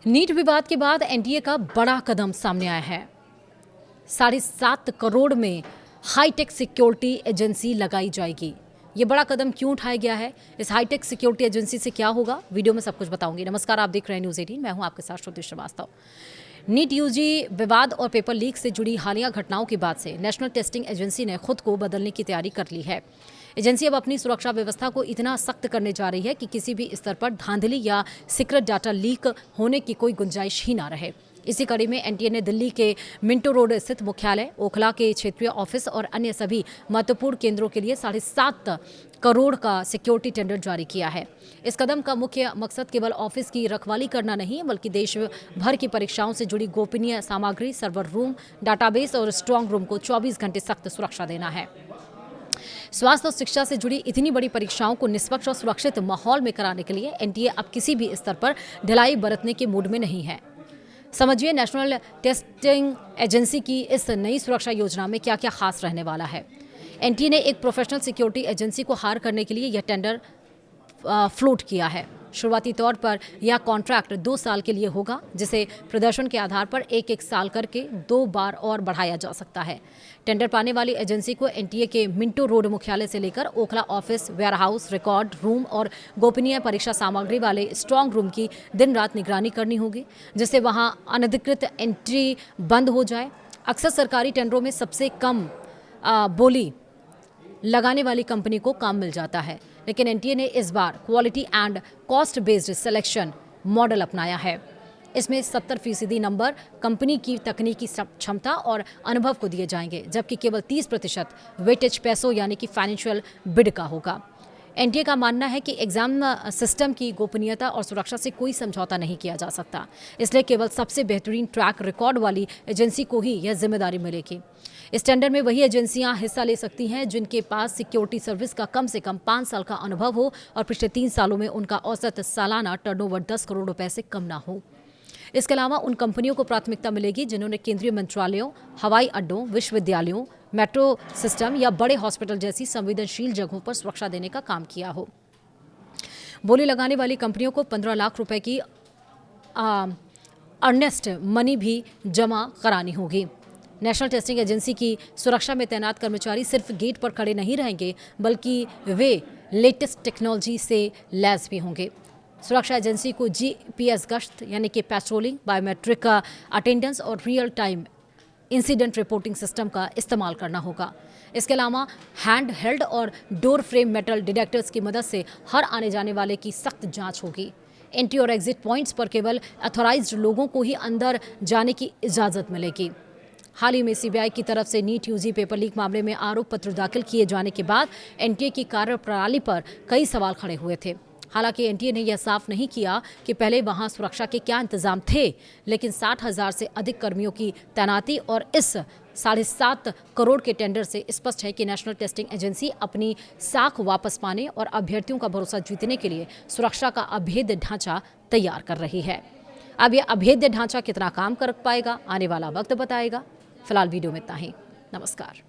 NEET विवाद के बाद एनटीए का बड़ा कदम सामने आया है। 7.5 करोड़ में हाईटेक सिक्योरिटी एजेंसी लगाई जाएगी। ये बड़ा कदम क्यों उठाया गया है, इस हाईटेक सिक्योरिटी एजेंसी से क्या होगा, वीडियो में सब कुछ बताऊंगी। नमस्कार, आप देख रहे हैं न्यूज़ 18, मैं हूं आपके साथ श्रुति श्रीवास्तव। नीट यूजी विवाद और पेपर लीक से जुड़ी हालिया घटनाओं के बाद से नेशनल टेस्टिंग एजेंसी ने खुद को बदलने की तैयारी कर ली है। एजेंसी अब अपनी सुरक्षा व्यवस्था को इतना सख्त करने जा रही है कि किसी भी स्तर पर धांधली या सीक्रेट डाटा लीक होने की कोई गुंजाइश ही ना रहे। इसी कड़ी में एनटीए ने दिल्ली के मिंटो रोड स्थित मुख्यालय, ओखला के क्षेत्रीय ऑफिस और अन्य सभी महत्वपूर्ण केंद्रों के लिए 7.5 करोड़ का सिक्योरिटी टेंडर जारी किया है। इस कदम का मुख्य मकसद केवल ऑफिस की रखवाली करना नहीं, बल्कि देश भर की परीक्षाओं से जुड़ी गोपनीय सामग्री, सर्वर रूम, डाटाबेस और स्ट्रांग रूम को 24 घंटे सख्त सुरक्षा देना है। स्वास्थ्य और शिक्षा से जुड़ी इतनी बड़ी परीक्षाओं को निष्पक्ष और सुरक्षित माहौल में कराने के लिए एनटीए अब किसी भी स्तर पर ढिलाई बरतने के मूड में नहीं है। समझिए नेशनल टेस्टिंग एजेंसी की इस नई सुरक्षा योजना में क्या क्या खास रहने वाला है। एनटीए ने एक प्रोफेशनल सिक्योरिटी एजेंसी को हायर करने के लिए यह टेंडर फ्लोट किया है। शुरुआती तौर पर यह कॉन्ट्रैक्ट 2 साल के लिए होगा, जिसे प्रदर्शन के आधार पर एक साल करके 2 बार और बढ़ाया जा सकता है। टेंडर पाने वाली एजेंसी को एनटीए के मिंटो रोड मुख्यालय से लेकर Okhla office, warehouse, record room और गोपनीय परीक्षा सामग्री वाले स्ट्रांग रूम की दिन रात निगरानी करनी होगी, जिससे वहां अनधिकृत एंट्री बंद हो जाए। अक्सर सरकारी टेंडरों में सबसे कम बोली लगाने वाली कंपनी को काम मिल जाता है, लेकिन एनटीए ने इस बार quality and cost based selection model अपनाया है। इसमें 70% नंबर कंपनी की तकनीकी क्षमता और अनुभव को दिए जाएंगे, जबकि केवल 30% वेटेज पैसों यानी कि फाइनेंशियल बिड का होगा। एनटीए का मानना है कि एग्जाम सिस्टम की गोपनीयता और सुरक्षा से कोई समझौता नहीं किया जा सकता, इसलिए केवल सबसे बेहतरीन ट्रैक रिकॉर्ड वाली एजेंसी को ही यह जिम्मेदारी मिलेगी। इस टेंडर में वही एजेंसियां हिस्सा ले सकती हैं जिनके पास सिक्योरिटी सर्विस का कम से कम 5 साल का अनुभव हो और पिछले 3 सालों में उनका औसत सालाना टर्नओवर 10 करोड़ रुपए से कम ना हो। इसके अलावा उन कंपनियों को प्राथमिकता मिलेगी जिन्होंने केंद्रीय मंत्रालयों, हवाई अड्डों, विश्वविद्यालयों, मेट्रो सिस्टम या बड़े हॉस्पिटल जैसी संवेदनशील जगहों पर सुरक्षा देने का काम किया हो। बोली लगाने वाली कंपनियों को 15 लाख रुपए की अर्नेस्ट मनी भी जमा करानी होगी। नेशनल टेस्टिंग एजेंसी की सुरक्षा में तैनात कर्मचारी सिर्फ गेट पर खड़े नहीं रहेंगे, बल्कि वे लेटेस्ट टेक्नोलॉजी से लैस भी होंगे। सुरक्षा एजेंसी को जीपीएस गश्त यानी कि पेट्रोलिंग, बायोमेट्रिक अटेंडेंस और real time incident reporting system का इस्तेमाल करना होगा। इसके अलावा हैंड हेल्ड और डोर फ्रेम मेटल डिटेक्टर्स की मदद से हर आने जाने वाले की सख्त जांच होगी। एंट्री और एग्जिट पॉइंट्स पर केवल अथॉराइज्ड लोगों को ही अंदर जाने की इजाज़त मिलेगी। हाल ही में सीबीआई की तरफ से नीट यूजी पेपर लीक मामले में आरोप पत्र दाखिल किए जाने के बाद एनटीए की कार्यप्रणाली पर कई सवाल खड़े हुए थे। हालांकि एनटीए ने यह साफ नहीं किया कि पहले वहां सुरक्षा के क्या इंतजाम थे, लेकिन 60,000 से अधिक कर्मियों की तैनाती और इस 7.5 करोड़ के टेंडर से स्पष्ट है कि नेशनल टेस्टिंग एजेंसी अपनी साख वापस पाने और अभ्यर्थियों का भरोसा जीतने के लिए सुरक्षा का अभेद्य ढांचा तैयार कर रही है। अब यह अभेद्य ढांचा कितना काम कर पाएगा, आने वाला वक्त बताएगा। फिलहाल वीडियो में इतना ही। नमस्कार।